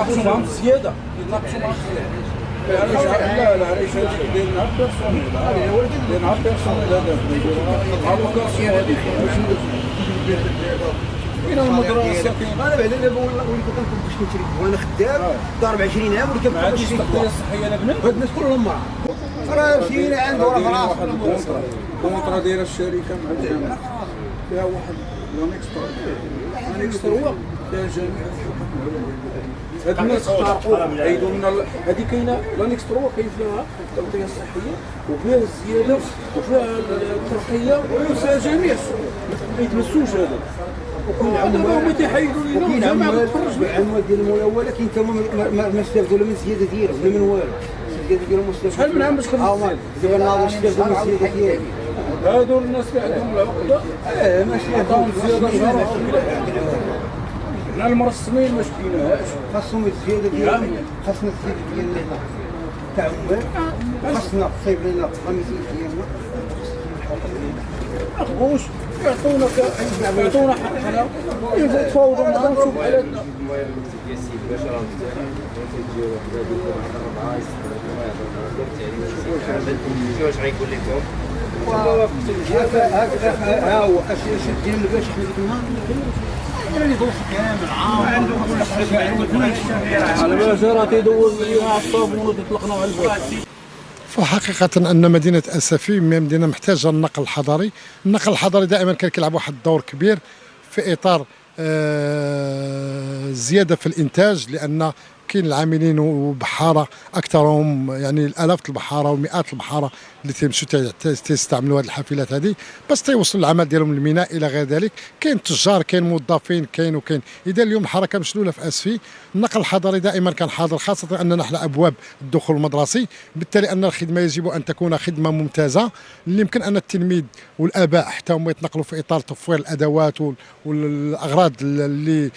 يتناقشوا معهم زياده، يتناقشوا معهم لا لا علاش ديالنا بيرسونيل، ديالنا بيرسونيل هذا مع لوكاسيون هذيك كاين المدرسه كاين. انا بعدا دابا وليت كنكون باش نشري وانا خدام ضارب 20 عام ولكن ما عنديش التغطيه الصحيه لابنك. هاد الناس كلهم مرض راه مشينا عنده راه في راسه كونطرا دايره الشركه مع الجامعه فيها واحد لانكسترا هو فيها جميع هاد الناس اخترقوا عيدوا لنا هذه كاينه لانكسترا كاين فيها التغطيه الصحيه وفيها الزياده وفيها الترقيه وفيها جميع ما يتمسوش هذا. وكاين عمال تيحيدوا لينا والجامعه كتفرج العمال ديال الملاوله كاين تا ما استافدوا لا من الزياده ديالهم لا من والو. الزياده ديالهم مستافدين شحال من عام باش خدمت دابا الناظر استافدوا من الزياده ديالهم. هادو الناس اللي عندهم العقده ماشي عطاهم زياده شهر حنا المرسمين ما شفناهاش. خاصهم الزياده ديالهم خاصنا الزياده ديالنا تاع عمال خاصنا تصيب لنا القميصين ديالنا ما تبغوش يعطونا حقنا يتفاوضوا معنا ونشوفوا حالاتنا. واش غيقول لكم؟ ها هو اش ديال باش حنا ديك النهار اللي دوز كامل عام عنده كل حاجه على بالك راه تيدوز ليها على الصابون وتطلقنا على الباب. فحقيقة أن مدينة أسفي مدينة محتاجة النقل الحضري. النقل الحضري دائما كان كيلعب واحد الدور كبير في إطار زيادة في الإنتاج، لأن كاين العاملين وبحارة أكثرهم يعني الآلاف البحارة ومئات البحارة اللي تيمشوا تيستعملوا هذه الحافلات هذه باش تيوصلوا العمل ديالهم للميناء إلى غير ذلك. كاين تجار كاين موظفين كاين وكاين. إذا اليوم الحركة مشلولة في أسفي. النقل الحضري دائما كان حاضر، خاصة أننا نحن أبواب الدخول المدرسي، بالتالي أن الخدمة يجب أن تكون خدمة ممتازة اللي يمكن أن التلميذ والآباء حتى هم يتنقلوا في إطار توفير الأدوات والأغراض اللي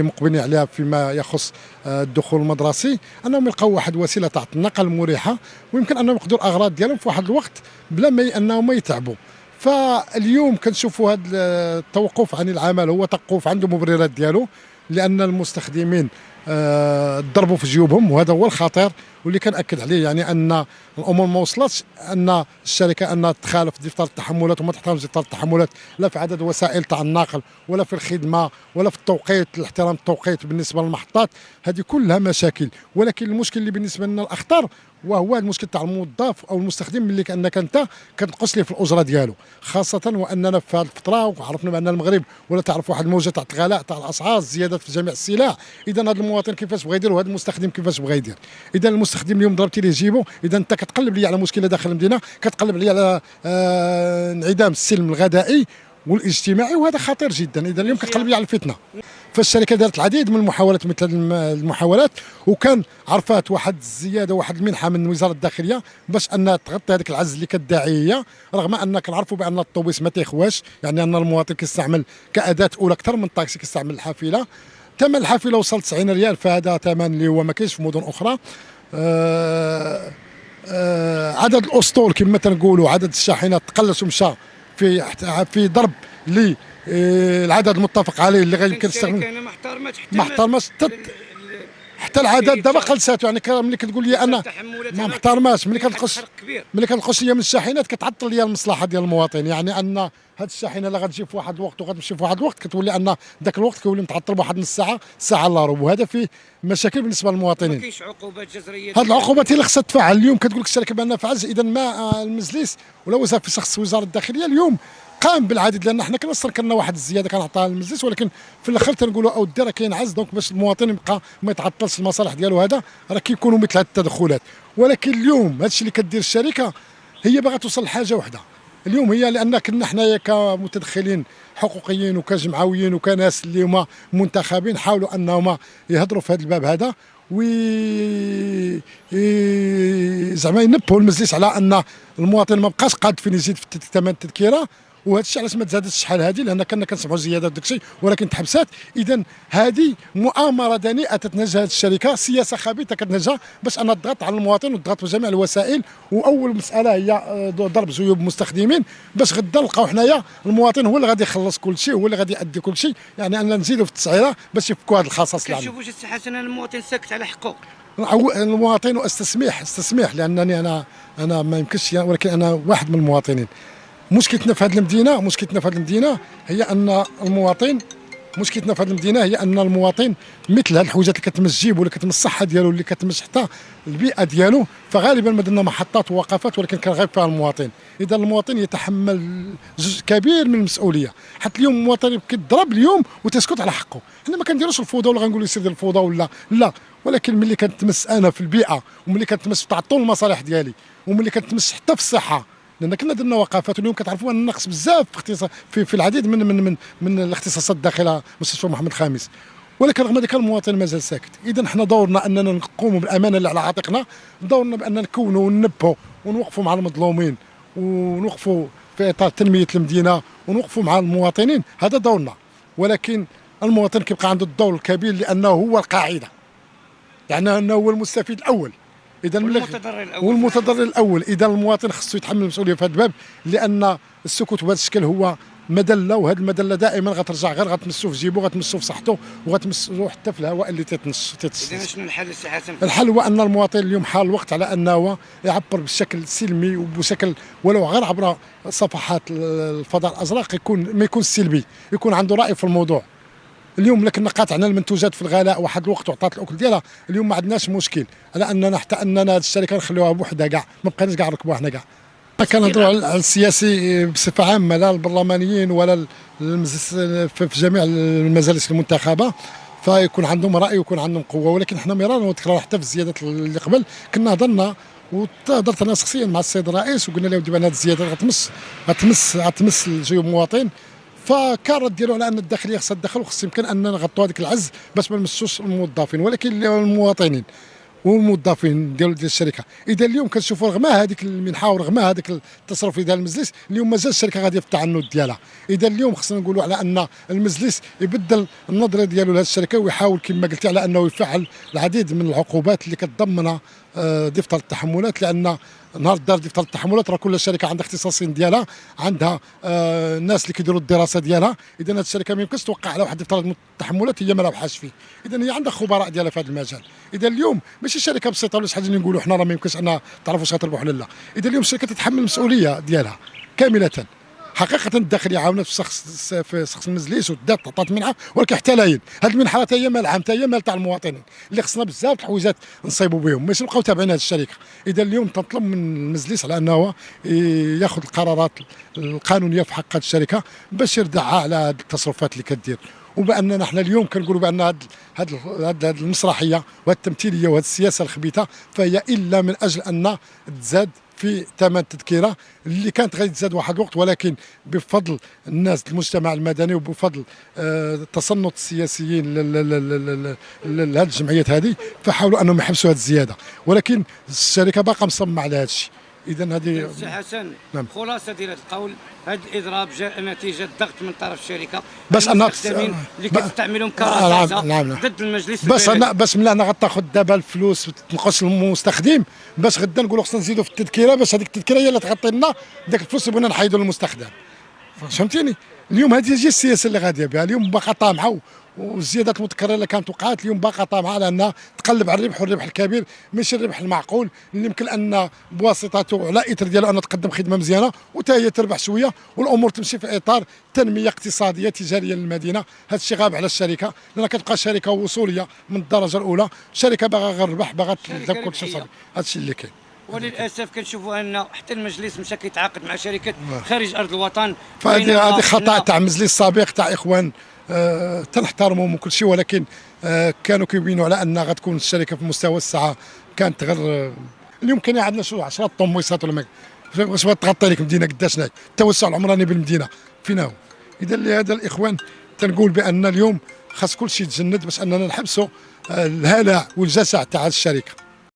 مقبلين عليها فيما يخص الدخول المدرسي، انهم يلقاو واحد وسيله تاع النقل مريحه ويمكن انهم ياخذوا الاغراض ديالهم في واحد الوقت بلا ما انهم ما يتعبوا. فاليوم كنشوفوا هذا التوقف عن العمل هو توقف عنده مبررات ديالو، لان المستخدمين ضربوا في جيوبهم، وهذا هو الخطير واللي كنأكد عليه، يعني ان الامور ما وصلتش ان الشركه انها تخالف دفتر التحملات وما تحترمش دفتر التحملات لا في عدد وسائل تاع النقل ولا في الخدمه ولا في التوقيت، الاحترام التوقيت بالنسبه للمحطات، هذه كلها مشاكل. ولكن المشكل اللي بالنسبه لنا الاخطر وهو المشكل تاع الموظف او المستخدم، اللي كانك انت كتنقص ليه في الاجره ديالو، خاصه واننا في هذه الفتره وعرفنا بان المغرب ولا تعرف واحد الموجه تاع الغلاء تاع الاسعار، زياده في جميع السلع. اذا هذا المواطن كيفاش بغى يدير وهذا المستخدم كيفاش بغى يدير؟ اذا المستخدم اليوم ضربتي ليه جيبو، اذا انت كتقلب لي على مشكله داخل المدينه، كتقلب لي على انعدام السلم الغذائي والاجتماعي، وهذا خطير جدا. اذا اليوم كتقلب لي على الفتنه. فالشركه دارت العديد من المحاولات مثل المحاولات، وكان عرفات واحد الزياده واحد المنحه من وزاره الداخليه باش انها تغطي هذيك العجز اللي كداعي هي، رغم ان كنعرفوا بان الطوبيس ما تيخواش، يعني ان المواطن كيستعمل كاداه اولى اكثر من الطاكسي كيستعمل الحافله. ثمن الحافله وصل 90 ريال، فهذا ثمن اللي هو ما كاينش في مدن اخرى. عدد الاسطول كما تنقولوا، عدد الشاحنات تقلص ومشى في ضرب العدد المتفق عليه اللي غيمكن يستخدم. ما احترمش حتى العدد دابا قلسات، يعني ملي كتقول لي انا ما محترماش، ملي كنقص ليا من الشاحنات كتعطل ليا المصلحه ديال المواطن، يعني ان هاد الشاحنه اللي غتجي في واحد الوقت وغتمشي في واحد الوقت كتولي ان ذاك الوقت كيولي متعطل بواحد نص ساعه ساعه الا ربع، وهذا فيه مشاكل بالنسبه للمواطنين. ما كاينش عقوبات جزريه؟ هاد العقوبات هي اللي خصها تفعل. اليوم كتقول لك الشركه بانها فعلت، اذا ما المجلس ولا وزاره في شخص وزاره الداخليه اليوم قام بالعديد، لان حنا كنا واحد الزياده كنعطيها للمجلس، ولكن في الاخر تنقولوا او الدار كاين عجز، دونك باش المواطن يبقى ما يتعطلش المصالح ديالو، هذا راه كيكونوا مثل هذه التدخلات. ولكن اليوم هذا الشيء اللي كدير الشركه هي باغا توصل لحاجه واحده اليوم، هي لان كنا حنايا كمتدخلين حقوقيين وكجمعويين وكناس اللي هما منتخبين حاولوا انهم يهضروا في هذا الباب هذا زعما ينبهوا المجلس على ان المواطن ما بقاش قاد فين يزيد في ثمن التذكره، وهذا الشيء علاش ما تزادتش شحال هذه، لان كنا كنسمعوا زيادات وداك الشيء ولكن تحبسات. اذا هذه مؤامره دنيئه تتنجها هذه الشركه، سياسه خبيثه كتنجها باش انها تضغط على المواطن وتضغط بجميع الوسائل. واول مساله هي ضرب جيوب المستخدمين، باش غدا نلقاو حنايا المواطن هو اللي غادي يخلص كل شيء، هو اللي غادي يؤدي كل شيء، يعني ان نزيدوا في التسعيره باش يفكوا هذه الخصاص العامه. كنشوفوا السي حسن المواطن ساكت على حقه. المواطن استسمح لانني انا ما يمكنش، ولكن انا واحد من المواطنين. مشكلتنا في هذه المدينه هي ان المواطن مثل هذه الحويجات اللي كتمس جيبو، اللي كتمس الصحه ديالو، اللي كتمس حتى البيئه ديالو، فغالبا ما درنا محطات ووقفات ولكن كنغيب فيها المواطن. اذا المواطن يتحمل جزء كبير من المسؤوليه. حتى اليوم المواطن كيضرب اليوم وتسكت على حقه. حنا ما كنديروش الفوضى ولا غنقولوا يسير ديال الفوضى ولا لا، ولكن ملي كنتمس انا في البيئه، وملي كنتمس في تعطل المصالح ديالي، وملي كنتمس حتى في الصحه، لان كنا درنا وقفات. واليوم كتعرفوا ان نقص بزاف في العديد من الاختصاصات داخل مستشفى محمد الخامس، ولكن رغم ذلك المواطن مازال ساكت. اذا حنا دورنا اننا نقوموا بالامانه اللي على عاتقنا، دورنا بان نكونوا وننبهوا ونوقفوا مع المظلومين، ونوقفوا في اطار تنميه المدينه، ونوقفوا مع المواطنين، هذا دورنا. ولكن المواطن كيبقى عنده الدور الكبير لانه هو القاعده، يعني انه هو المستفيد الاول. اذا والمتضرر الاول. اذا المواطن خصو يتحمل المسؤوليه في هذا الباب، لان السكوت بهذا الشكل هو مذله، وهذه المذله دائما غترجع غير غتمسو في جيبو، غتمسو في صحته، وغتمسو حتى في الهواء اللي تيتنش. اذا شنو الحل السي حسن؟ الحل هو ان المواطن اليوم حان الوقت على انه يعبر بشكل سلمي وبشكل ولو غير عبر صفحات الفضاء الازرق، ما يكون سلبي، يكون عنده راي في الموضوع. اليوم لكن قاطعنا المنتوجات في الغلاء واحد الوقت وعطات الاكل ديالها، اليوم ما عندناش مشكل على اننا حتى اننا هذه الشركه نخليوها بوحدها كاع، ما بقيناش كاع نركبوها حنا كاع. كنهضروا على السياسي بصفه عامه، لا البرلمانيين ولا المجلس في جميع المجالس المنتخبه، فيكون عندهم راي ويكون عندهم قوه. ولكن حنا مرارا وتكرار حتى في الزيادات اللي قبل كنا هضرنا، وهضرت انا شخصيا مع السيد الرئيس وقلنا له بان هذه الزيادات غتمس جيوب المواطن. فكان الرد ديالو على ان الداخليه خصها تدخل، وخص يمكن اننا نغطوا هذيك العز باش ما نمسوش الموظفين، ولكن المواطنين والموظفين ديال الشركه. اذا اليوم كنشوفوا رغم هذيك المنحه ورغم هذاك التصرف ديال المجلس، اليوم مازال الشركه غاديه في التعنت ديالها. اذا اليوم خصنا نقولوا على ان المجلس يبدل النظره ديالو لهذه الشركه، ويحاول كما قلتي على انه يفعل العديد من العقوبات اللي كتضمن دفتر التحملات، لان نهار دار دفتر التحملات راه كل شركه عندها اختصاصين ديالها، عندها الناس اللي كيديروا الدراسه ديالها. اذا هذه الشركه ما يمكنش توقع على واحد دفتر التحملات هي ما رابحاش فيه، اذا هي عندها خبراء ديالها في هذا المجال. اذا اليوم ماشي شركه بسيطه ولا شي حاجه اللي نقولوا حنا راه ما يمكنش ان تعرفوا واش غتربحوا ولا لا. اذا اليوم الشركه تتحمل المسؤوليه ديالها كامله. حقيقه الداخليه عاونت في شخص المجلس ودات عطات منحه، ولكن حتى لاين هذه المنحه حتى هي مال العام، حتى هي مال تاع المواطنين اللي خصنا بزاف الحويجات نصيبوا بهم، ماشي نبقاو تابعين هذه الشركه. اذا اليوم تنطلب من المجلس على انه ياخذ القرارات القانونيه في حق هذه الشركه باش يردعها على هذه التصرفات اللي كدير. وباننا احنا اليوم كنقولوا بان هذه المسرحيه وهذه التمثيليه وهذه السياسه الخبيثه فهي الا من اجل ان تزاد في ثمن التذكره اللي كانت غادي تزاد واحد الوقت، ولكن بفضل الناس المجتمع المدني وبفضل تصنت السياسيين لهذه الجمعيات هذه، فحاولوا انهم يحبسوا هذه الزياده، ولكن الشركه باقا مصممه على هذا الشيء. اذا هذه سي حسن، نعم. خلاصه ديال هذا القول، هذا الاضراب جاء نتيجه ضغط من طرف الشركه باش انا اللي كتستعملهم كرصاصه ضد المجلس. باش ملي انا غتاخذ دابا الفلوس وتنقص المستخدم، باش غدا نقولوا خصنا نزيدوا في التذكره، باش هذيك التذكره هي اللي تغطي لنا داك الفلوس اللي بغينا نحيدوا للمستخدم. فهمتيني؟ اليوم هذه هي السياسه اللي غاديه بها، اليوم باقا طامعه، والزيادات المتكرره اللي كانت وقعت اليوم باقا طامعه على انها تقلب على الربح، والربح الكبير ماشي الربح المعقول اللي يمكن ان بواسطته على اثر ديالو ان تقدم خدمه مزيانه وتا هي تربح شويه والامور تمشي في اطار تنميه اقتصاديه تجاريه للمدينه. هذا الشيء غاب على الشركه، لان كتبقى شركه وصوليه من الدرجه الاولى، شركه باغا غير الربح، باغا تذكر شي صافي. هذا الشيء اللي كاين. وللاسف كنشوفوا ان حتى المجلس مشى كيتعاقد مع شركات خارج ارض الوطن. فهذه خطا تاع المجلس السابق تاع اخوان تنحترمهم وكل شيء، ولكن كانوا كيبينوا على ان غتكون الشركه في مستوى الساعه كانت غير اليوم كاين عندنا شو 10 طوموسات ولا ما واش تغطي لك المدينه قداش التوسع العمراني بالمدينه فينا هو. اذا لهذا الاخوان تنقول بان اليوم خاص كل شيء يتجند باش اننا نحبسوا الهلع والجشع تاع الشركه.